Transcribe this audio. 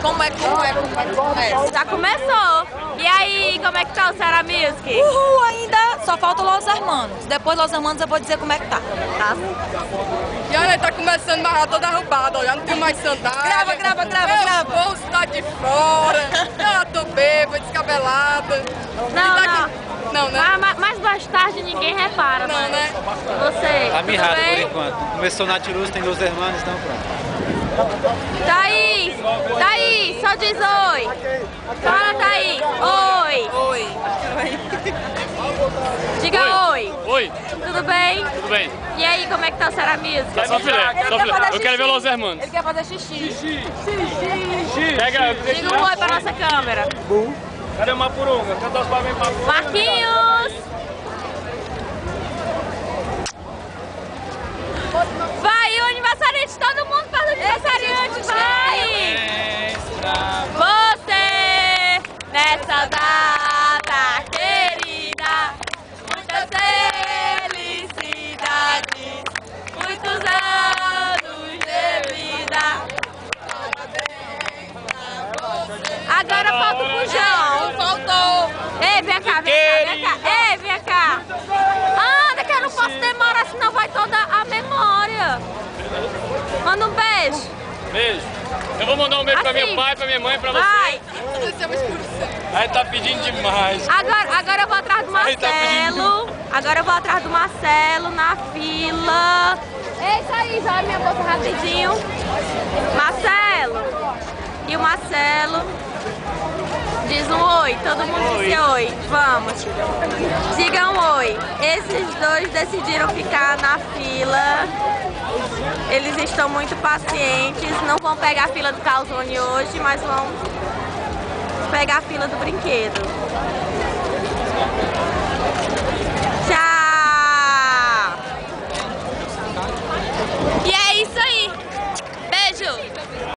Como é? Já começou. E aí, como é que tá o Ceará Music? Uhul, ainda só falta Los Hermanos. Depois Los Hermanos eu vou dizer como é que tá. E olha, tá começando a marrar toda arrubada, ó, já não tem mais sandália. Grava. Meu bolso tá de fora, eu tô bêbada, descabelada. Não, né? Mas mais tarde ninguém repara, Não, mas né? você, Tá tudo mirrado por bem? enquanto. Começou na Tirus, tem 2 irmãos, então pronto. Thaís, só diz oi. Fala, Thaís. Oi. Diga oi. Oi, Tudo bem? tudo bem? E aí, como é que tá o Ceará Music? Só filé, só filé. Eu quero ver Los Hermanos. Ele quer fazer xixi. Pega, Diga um oi pra nossa câmera. cadê o Mapurunga? Canta os pavês Mapurunga. Marquinhos! Vai, o aniversariante, todo mundo faz o aniversariante, vai! Você, nessa data querida, muitas felicidades, muitos anos de vida. Agora falta o João. Faltou. Ei, vem cá. Ei, vem cá. Anda, que eu não posso demorar, senão vai toda a memória. Manda um beijo. Beijo. Eu vou mandar um beijo pra meu pai, pra minha mãe, pra você. Vai. Aí tá pedindo demais. Agora eu vou atrás do Aí tá Marcelo. Agora eu vou atrás do Marcelo na fila. Ei, Thaís, olha minha bolsa rapidinho. Marcelo. E o Marcelo diz um oi, todo mundo disse oi, vamos. Digam um oi. Esses dois decidiram ficar na fila. Eles estão muito pacientes, não vão pegar a fila do calzone hoje, mas vão pegar a fila do brinquedo. Tchau! E